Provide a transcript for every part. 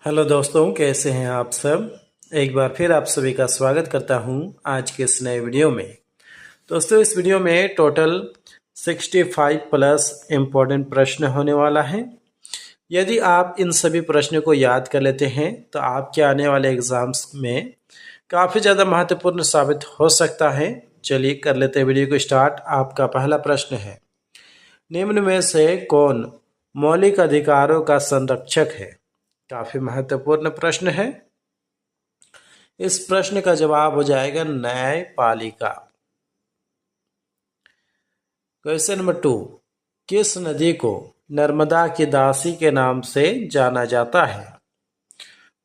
Hello दोस्तों, कैसे हैं आप सब। एक बार फिर आप सभी का स्वागत करता हूं आज के इस नए वीडियो में। दोस्तों, इस वीडियो में टोटल 65 प्लस इम्पोर्टेंट प्रश्न होने वाला है। यदि आप इन सभी प्रश्नों को याद कर लेते हैं तो आपके आने वाले एग्जाम्स में काफ़ी ज़्यादा महत्वपूर्ण साबित हो सकता है। चलिए कर लेते हैं वीडियो को स्टार्ट। आपका पहला प्रश्न है, निम्न में से कौन मौलिक अधिकारों का संरक्षक है। काफी महत्वपूर्ण प्रश्न है। इस प्रश्न का जवाब हो जाएगा न्यायपालिका। क्वेश्चन नंबर 2, किस नदी को नर्मदा की दासी के नाम से जाना जाता है।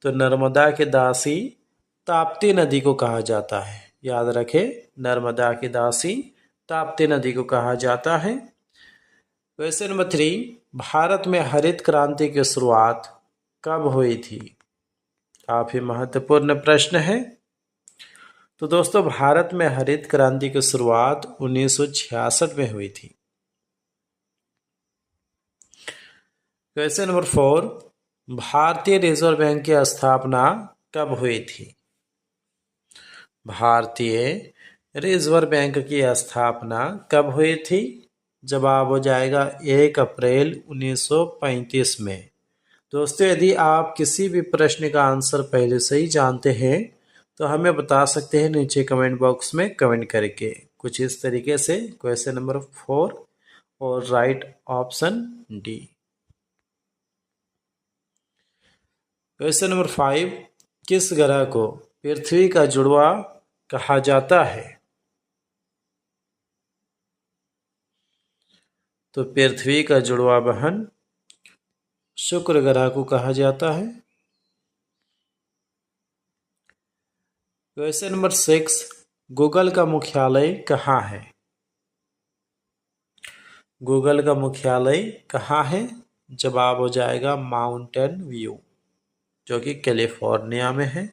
तो नर्मदा की दासी ताप्ती नदी को कहा जाता है। याद रखें, नर्मदा की दासी ताप्ती नदी को कहा जाता है। क्वेश्चन नंबर 3, भारत में हरित क्रांति की शुरुआत कब हुई थी। काफी महत्वपूर्ण प्रश्न है। तो दोस्तों, भारत में हरित क्रांति की शुरुआत 1966 में हुई थी। क्वेश्चन नंबर 4, भारतीय रिजर्व बैंक की स्थापना कब हुई थी। भारतीय रिजर्व बैंक की स्थापना कब हुई थी। जवाब हो जाएगा 1 अप्रैल 1935 में। दोस्तों, यदि आप किसी भी प्रश्न का आंसर पहले से ही जानते हैं तो हमें बता सकते हैं नीचे कमेंट बॉक्स में कमेंट करके। कुछ इस तरीके से क्वेश्चन नंबर 4 और right option D. Question number 5, किस ग्रह को पृथ्वी का जुड़वा कहा जाता है। तो पृथ्वी का जुड़वा बहन शुक्र ग्रह को कहा जाता है। क्वेश्चन नंबर 6, गूगल का मुख्यालय कहाँ है। गूगल का मुख्यालय कहाँ है। जवाब हो जाएगा माउंटेन व्यू, जो कि कैलिफोर्निया में है।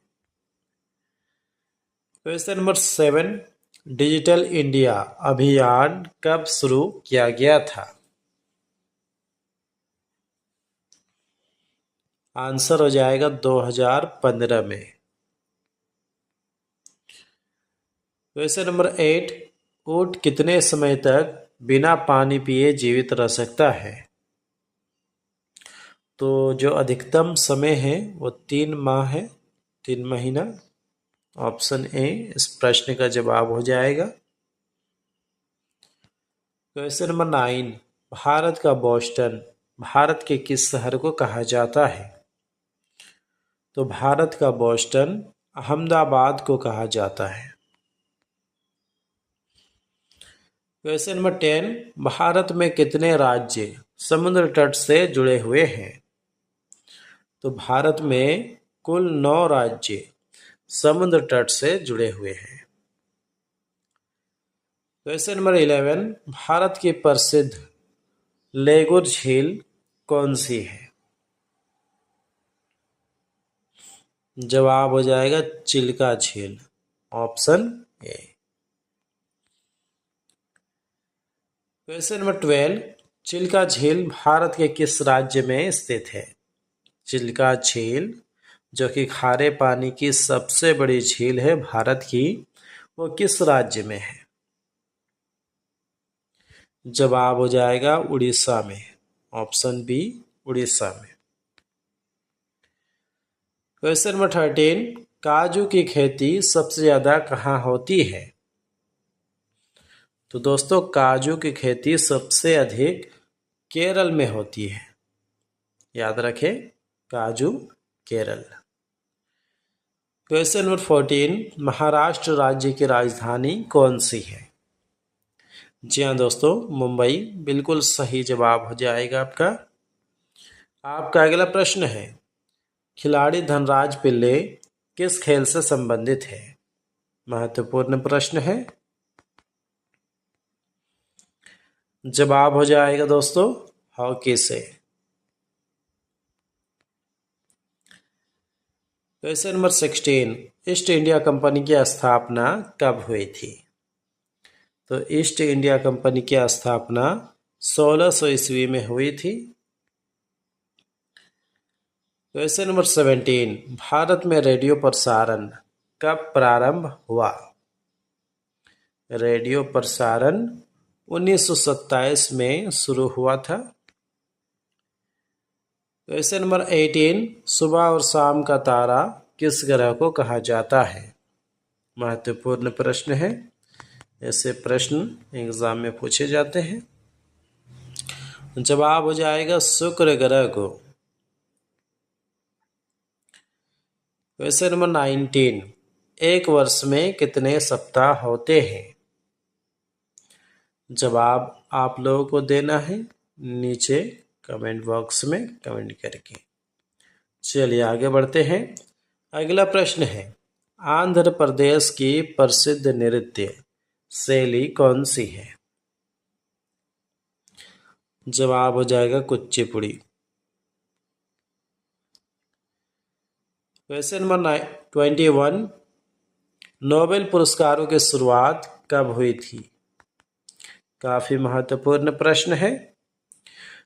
क्वेश्चन नंबर 7, डिजिटल इंडिया अभियान कब शुरू किया गया था। आंसर हो जाएगा 2015 में। क्वेश्चन नंबर 8, ऊंट कितने समय तक बिना पानी पिए जीवित रह सकता है। तो जो अधिकतम समय है वो 3 माह है, 3 महीना। ऑप्शन ए इस प्रश्न का जवाब हो जाएगा। क्वेश्चन नंबर 9, भारत का बोस्टन भारत के किस शहर को कहा जाता है। तो भारत का बोस्टन अहमदाबाद को कहा जाता है। क्वेश्चन नंबर 10, भारत में कितने राज्य समुद्र तट से जुड़े हुए हैं। तो भारत में कुल 9 राज्य समुद्र तट से जुड़े हुए हैं। क्वेश्चन नंबर 11, भारत की प्रसिद्ध लेगुर झील कौन सी है। जवाब हो जाएगा चिल्का झील, option A. Question number 12, Chilka झील भारत के किस राज्य में स्थित है। चिल्का झील, जो कि खारे पानी की सबसे बड़ी झील है भारत की, वो किस राज्य में है। जवाब हो जाएगा उड़ीसा में, ऑप्शन बी उड़ीसा में। क्वेश्चन नंबर 13, काजू की खेती सबसे ज्यादा कहाँ होती है। तो दोस्तों, काजू की खेती सबसे अधिक केरल में होती है। याद रखें, काजू केरल। क्वेश्चन नंबर 14, महाराष्ट्र राज्य की राजधानी कौन सी है। जी हाँ दोस्तों, मुंबई बिल्कुल सही जवाब हो जाएगा आपका। आपका अगला प्रश्न है, खिलाड़ी धनराज पिल्ले किस खेल से संबंधित है। महत्वपूर्ण प्रश्न है। जवाब हो जाएगा दोस्तों हॉकी से। Question number 16, east India company की स्थापना कब हुई थी। तो ईस्ट इंडिया कंपनी की स्थापना 1600 ईस्वी में हुई थी। क्वेश्चन नंबर 17, भारत में रेडियो प्रसारण कब प्रारंभ हुआ? रेडियो प्रसारण 1927 में शुरू हुआ था। क्वेश्चन नंबर 18, सुबह और शाम का तारा किस ग्रह को कहा जाता है? महत्वपूर्ण प्रश्न है, ऐसे प्रश्न एग्जाम में पूछे जाते हैं। जवाब हो जाएगा शुक्र ग्रह को। क्वेश्चन नंबर 19, एक वर्ष में कितने सप्ताह होते हैं? जवाब आप लोगों को देना है नीचे कमेंट बॉक्स में कमेंट करके। चलिए आगे बढ़ते हैं। अगला प्रश्न है, आंध्र प्रदेश की प्रसिद्ध नृत्य शैली कौन सी है? जवाब हो जाएगा कुचिपुड़ी। क्वेश्चन नंबर 21, नोबेल पुरस्कारों की शुरुआत कब हुई थी? काफी महत्वपूर्ण प्रश्न है।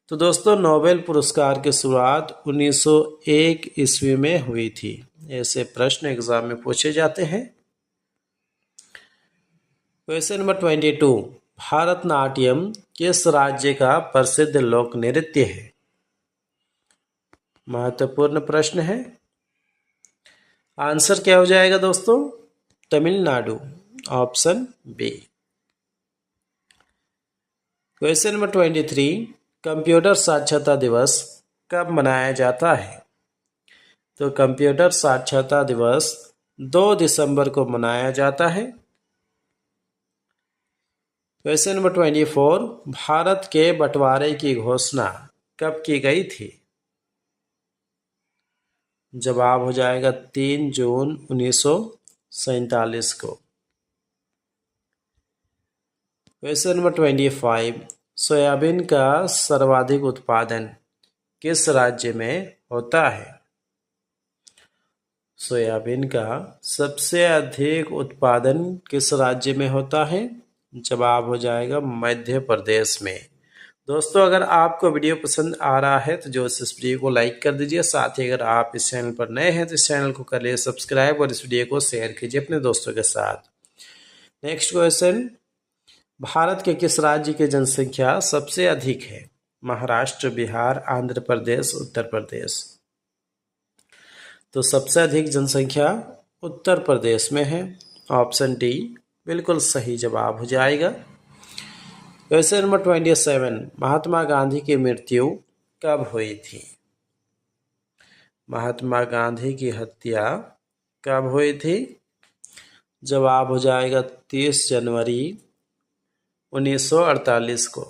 तो दोस्तों नोबेल पुरस्कार की शुरुआत 1901 ईस्वी में हुई थी। ऐसे प्रश्न एग्जाम में पूछे जाते हैं। क्वेश्चन नंबर 22, भारतनाट्यम किस राज्य का प्रसिद्ध लोक नृत्य है? महत्वपूर्ण प्रश्न है। आंसर क्या हो जाएगा दोस्तों? Tamil Nadu, option B. Question number 23, computer साक्षरता दिवस कब मनाया जाता है? तो कंप्यूटर साक्षरता दिवस 2 दिसंबर को मनाया जाता है। क्वेश्चन नंबर 24, भारत के बंटवारे की घोषणा कब की गई थी? जवाब हो जाएगा 3 जून 1947 को। क्वेश्चन नंबर 25, सोयाबीन का सर्वाधिक उत्पादन किस राज्य में होता है? सोयाबीन का सबसे अधिक उत्पादन किस राज्य में होता है? जवाब हो जाएगा मध्य प्रदेश में। दोस्तों अगर आपको वीडियो पसंद आ रहा है तो जो इस वीडियो को लाइक कर दीजिए। साथ ही अगर आप इस चैनल पर नए हैं तो इस चैनल को कर लिए सब्सक्राइब और इस वीडियो को शेयर कीजिए अपने दोस्तों के साथ। नेक्स्ट क्वेश्चन, भारत के किस राज्य की जनसंख्या सबसे अधिक है? महाराष्ट्र, बिहार, आंध्र प्रदेश, उत्तर प्रदेश। तो सबसे अधिक जनसंख्या उत्तर प्रदेश में है, ऑप्शन डी बिल्कुल सही जवाब हो जाएगा। क्वेश्चन नंबर 27, महात्मा गांधी की मृत्यु कब हुई थी? महात्मा गांधी की हत्या कब हुई थी? जवाब हो जाएगा 30 जनवरी 1948 को।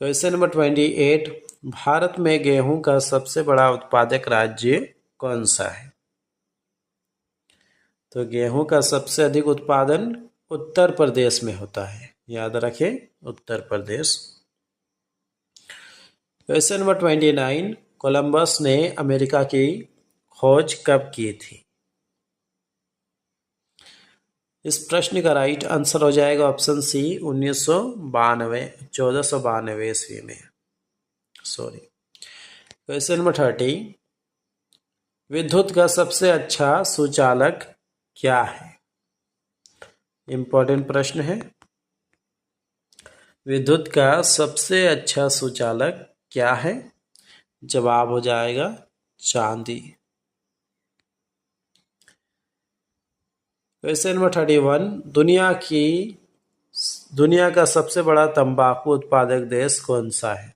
क्वेश्चन नंबर 28, भारत में गेहूं का सबसे बड़ा उत्पादक राज्य कौन सा है? तो गेहूं का सबसे अधिक उत्पादन उत्तर प्रदेश में होता है, याद रखें Uttar Pradesh. Question number 29, Columbus ने अमेरिका की खोज कब की थी? इस प्रश्न का राइट आंसर हो जाएगा ऑप्शन सी 1492 ईस्वी में। सॉरी। क्वेश्चन नंबर 30, विद्युत का सबसे अच्छा सुचालक क्या है? इंपॉर्टेंट प्रश्न है। विद्युत का सबसे अच्छा सुचालक क्या है? जवाब हो जाएगा चांदी। क्वेश्चन नंबर 31, दुनिया का सबसे बड़ा तंबाकू उत्पादक देश कौन सा है?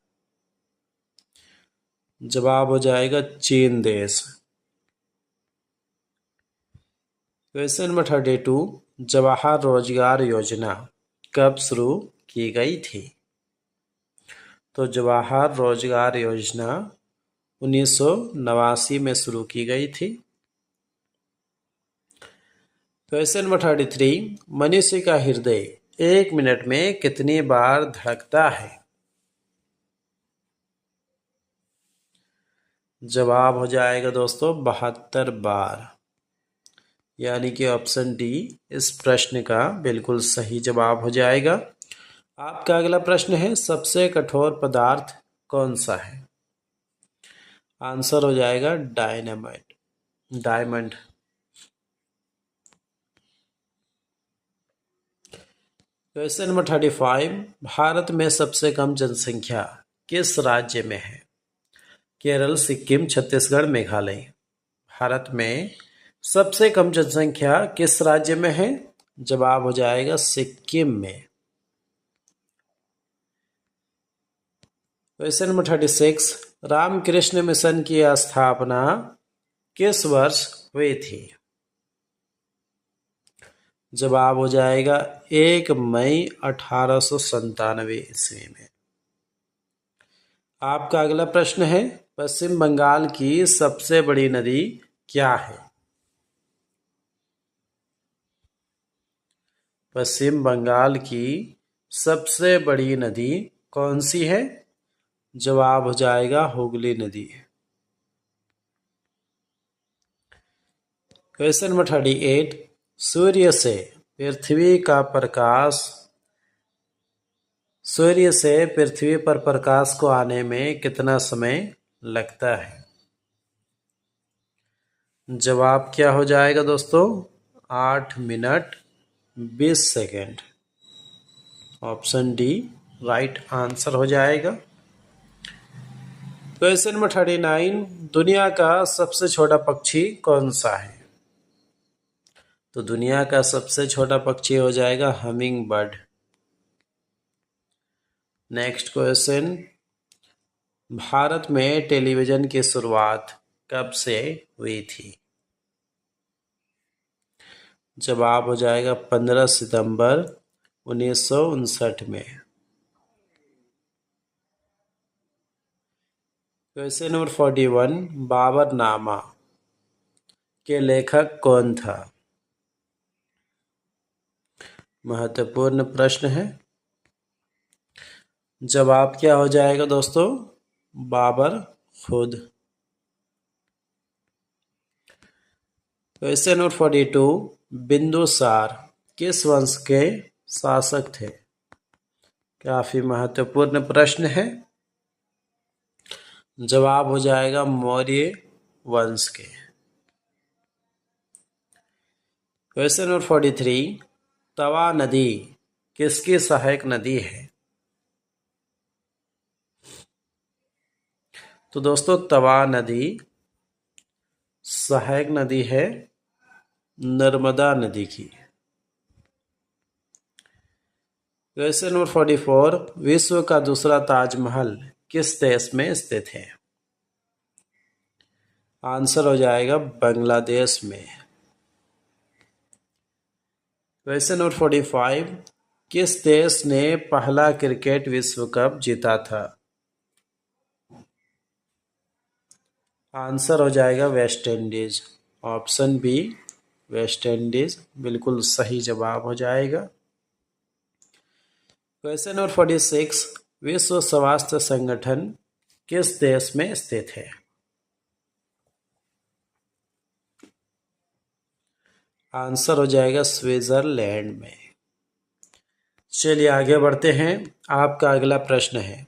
जवाब हो जाएगा चीन देश। क्वेश्चन नंबर 32, जवाहर रोजगार योजना कब शुरू की गई थी? तो जवाहर रोजगार योजना 1989 में शुरू की गई थी। क्वेश्चन नंबर 33, मनुष्य का हृदय 1 मिनट में कितनी बार धड़कता है? जवाब हो जाएगा दोस्तों 72 बार, यानी कि ऑप्शन डी इस प्रश्न का बिल्कुल सही जवाब हो जाएगा। आपका अगला प्रश्न है, सबसे कठोर पदार्थ कौन सा है? आंसर हो जाएगा dynamite, diamond. Question number 35, Bharat में सबसे कम जनसंख्या किस राज्य में है? केरल, सिक्किम, छत्तीसगढ़, मेघालय। भारत में सबसे कम जनसंख्या किस राज्य में है? जवाब हो जाएगा सिक्किम में। क्वेश्चन नंबर 36, रामकृष्ण मिशन की स्थापना किस वर्ष हुई थी? जवाब हो जाएगा 1 मई 1897 ईस्वी में। आपका अगला प्रश्न है, पश्चिम बंगाल की सबसे बड़ी नदी क्या है? पश्चिम बंगाल की सबसे बड़ी नदी कौन सी है? जवाब हो जाएगा हुगली नदी। क्वेश्चन नंबर 38, सूर्य से पृथ्वी पर प्रकाश को आने में कितना समय लगता है? जवाब क्या हो जाएगा दोस्तों? 8 minute 20 second. Option D right answer हो जाएगा। क्वेश्चन नंबर 39, दुनिया का सबसे छोटा पक्षी कौन सा है? तो दुनिया का सबसे छोटा पक्षी हो जाएगा humming bird. Next question, Bharat में टेलीविजन की शुरुआत कब से हुई थी? जवाब हो जाएगा 15 सितंबर 1959 में। क्वेश्चन नंबर 41, बाबरनामा के लेखक कौन था? महत्वपूर्ण प्रश्न है। जवाब क्या हो जाएगा दोस्तों? बाबर खुद। क्वेश्चन नंबर 42, बिंदुसार किस वंश के शासक थे? काफी महत्वपूर्ण प्रश्न है। जवाब हो जाएगा मौर्य वंश के। क्वेश्चन नंबर 43, तवा नदी किसकी सहायक नदी है? तो दोस्तों तवा नदी सहायक नदी है नर्मदा नदी की। क्वेश्चन नंबर 44, विश्व का दूसरा ताजमहल किस देश में स्थित है? आंसर हो जाएगा बांग्लादेश में। क्वेश्चन नंबर 45, किस देश ने पहला क्रिकेट विश्व कप जीता था? आंसर हो जाएगा West Indies. Option B West Indies बिल्कुल सही जवाब हो जाएगा। क्वेश्चन नंबर 46, विश्व स्वास्थ्य संगठन किस देश में स्थित है? आंसर हो जाएगा स्विट्जरलैंड में। चलिए आगे बढ़ते हैं। आपका अगला प्रश्न है,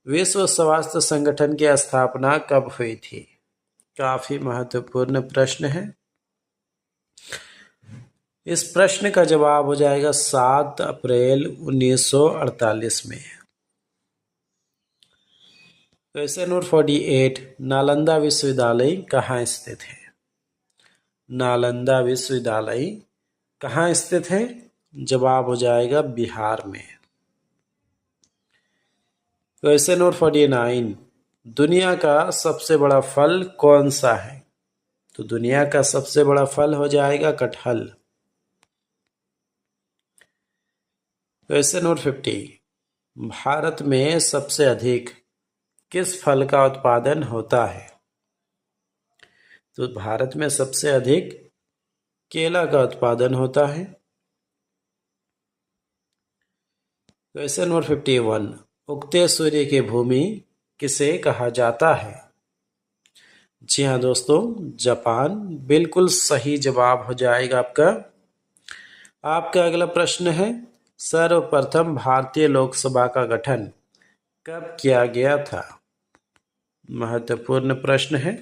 विश्व स्वास्थ्य संगठन की स्थापना कब हुई थी? काफी महत्वपूर्ण प्रश्न है। इस प्रश्न का जवाब हो जाएगा 7 अप्रैल 1948 में। क्वेश्चन नंबर 48, नालंदा विश्वविद्यालय कहाँ स्थित है? नालंदा विश्वविद्यालय कहाँ स्थित है? जवाब हो जाएगा बिहार में। क्वेश्चन नंबर 49, दुनिया का सबसे बड़ा फल कौन सा है? तो दुनिया का सबसे बड़ा फल हो जाएगा कटहल। क्वेश्चन नंबर 50, भारत में सबसे अधिक किस फल का उत्पादन होता है? तो भारत में सबसे अधिक केला का उत्पादन होता है। क्वेश्चन नंबर 51, उगते सूर्य की भूमि किसे कहा जाता है? जी हाँ दोस्तों, जापान बिल्कुल सही जवाब हो जाएगा आपका। आपका अगला प्रश्न है, सर्वप्रथम भारतीय लोकसभा का गठन कब किया गया था? महत्वपूर्ण प्रश्न है।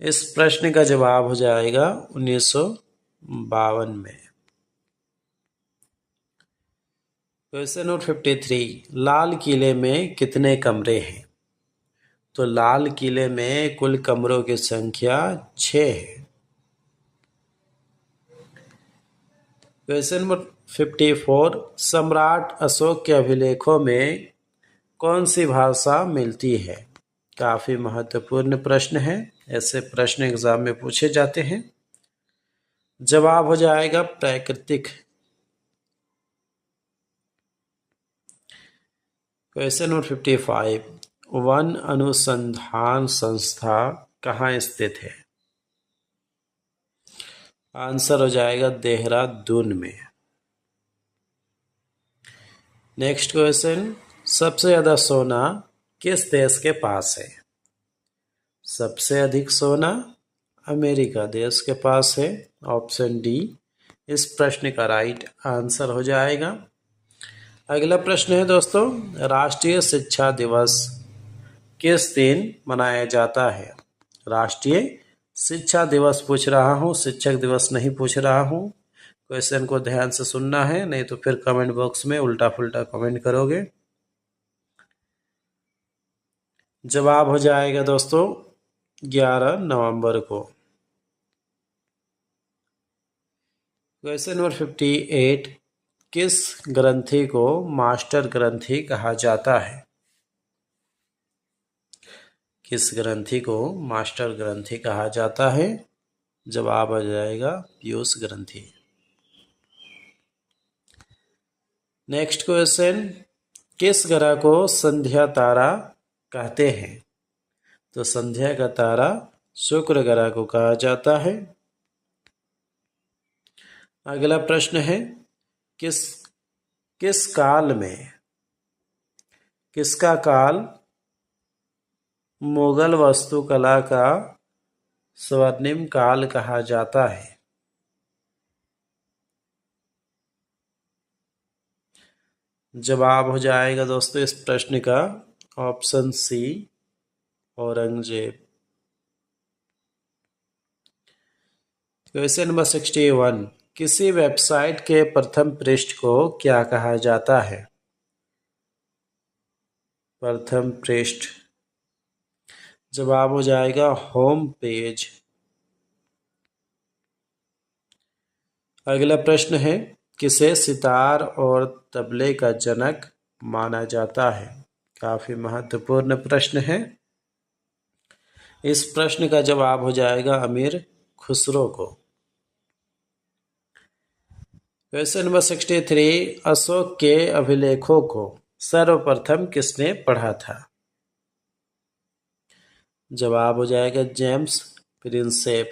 इस प्रश्न का जवाब हो जाएगा 1952 में। क्वेश्चन नंबर 53, लाल किले में कितने कमरे हैं? तो लाल किले में कुल कमरों की संख्या 6 है। क्वेश्चन नंबर 54, सम्राट अशोक के अभिलेखों में कौन सी भाषा मिलती है? काफी महत्वपूर्ण प्रश्न है, ऐसे प्रश्न एग्जाम में पूछे जाते हैं। जवाब हो जाएगा प्राकृतिक। क्वेश्चन नंबर 55, वन अनुसंधान संस्था कहाँ स्थित है? आंसर हो जाएगा देहरादून में। नेक्स्ट क्वेश्चन, सबसे ज्यादा सोना किस देश के पास है? सबसे अधिक सोना अमेरिका देश के पास है। ऑप्शन डी इस प्रश्न का राइट आंसर हो जाएगा। अगला प्रश्न है दोस्तों, राष्ट्रीय शिक्षा दिवस किस दिन मनाया जाता है? राष्ट्रीय शिक्षा दिवस पूछ रहा हूँ, शिक्षक दिवस नहीं पूछ रहा हूँ। क्वेश्चन को ध्यान से सुनना है, नहीं तो फिर कमेंट बॉक्स में उल्टा पुल्टा कमेंट करोगे। जवाब हो जाएगा दोस्तों 11 नवंबर को। क्वेश्चन नंबर 58, किस ग्रंथि को मास्टर ग्रंथि कहा जाता है? किस ग्रंथि को मास्टर ग्रंथि कहा जाता है? जवाब आ जाएगा पीयूष ग्रंथि। नेक्स्ट क्वेश्चन, किस ग्रह को संध्या तारा कहते हैं? तो संध्या का तारा शुक्र ग्रह को कहा जाता है। अगला प्रश्न है, किस काल में, किसका काल मुगल वास्तुकला का स्वर्णिम काल कहा जाता है? जवाब हो जाएगा दोस्तों इस प्रश्न का option C Aurangzeb. Question number 61, किसी वेबसाइट के प्रथम पृष्ठ को क्या कहा जाता है? प्रथम पृष्ठ, जवाब हो जाएगा होम पेज। अगला प्रश्न है, किसे सितार और तबले का जनक माना जाता है? काफी महत्वपूर्ण प्रश्न है। इस प्रश्न का जवाब हो जाएगा अमीर खुसरो को। क्वेश्चन नंबर 63, अशोक के अभिलेखों को सर्वप्रथम किसने पढ़ा था? जवाब हो जाएगा जेम्स प्रिंसेप।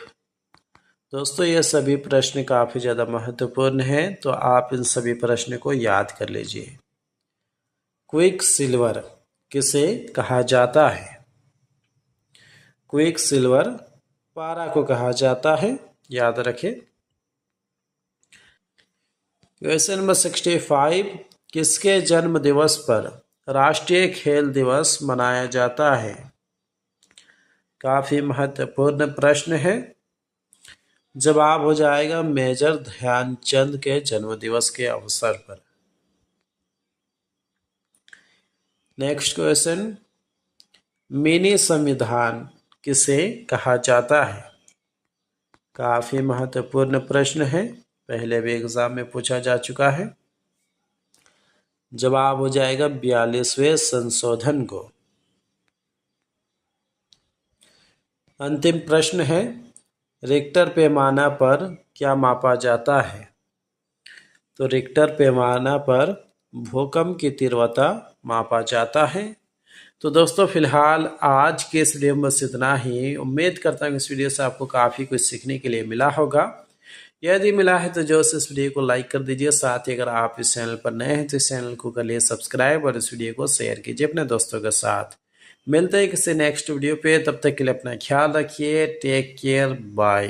दोस्तों ये सभी प्रश्न काफी ज्यादा महत्वपूर्ण हैं, तो आप इन सभी प्रश्न को याद कर लीजिए। क्विक सिल्वर किसे कहा जाता है? क्विक सिल्वर पारा को कहा जाता है, याद रखें। क्वेश्चन नंबर 65, किसके जन्म दिवस पर राष्ट्रीय खेल दिवस मनाया जाता है? काफी महत्वपूर्ण प्रश्न है। जवाब हो जाएगा मेजर ध्यानचंद के जन्म दिवस के अवसर पर। नेक्स्ट क्वेश्चन, मिनी संविधान किसे कहा जाता है? काफी महत्वपूर्ण प्रश्न है, पहले भी एग्जाम में पूछा जा चुका है। जवाब हो जाएगा 42वें संशोधन को। अंतिम प्रश्न है, रिक्टर पैमाना पर क्या मापा जाता है? तो रिक्टर पैमाना पर भूकंप की तीव्रता मापा जाता है। तो दोस्तों फिलहाल आज के इस वीडियो में बस इतना ही। उम्मीद करता हूँ इस वीडियो से आपको काफ़ी कुछ सीखने के लिए मिला होगा। यदि मिला है तो जो इस वीडियो को लाइक कर दीजिए। साथ ही अगर आप इस चैनल पर नए हैं तो इस चैनल को कर लिए सब्सक्राइब और इस वीडियो को शेयर कीजिए अपने दोस्तों के साथ। मिलते हैं किसी नेक्स्ट वीडियो पे, तब तक के लिए अपना ख्याल रखिए। Take care, bye.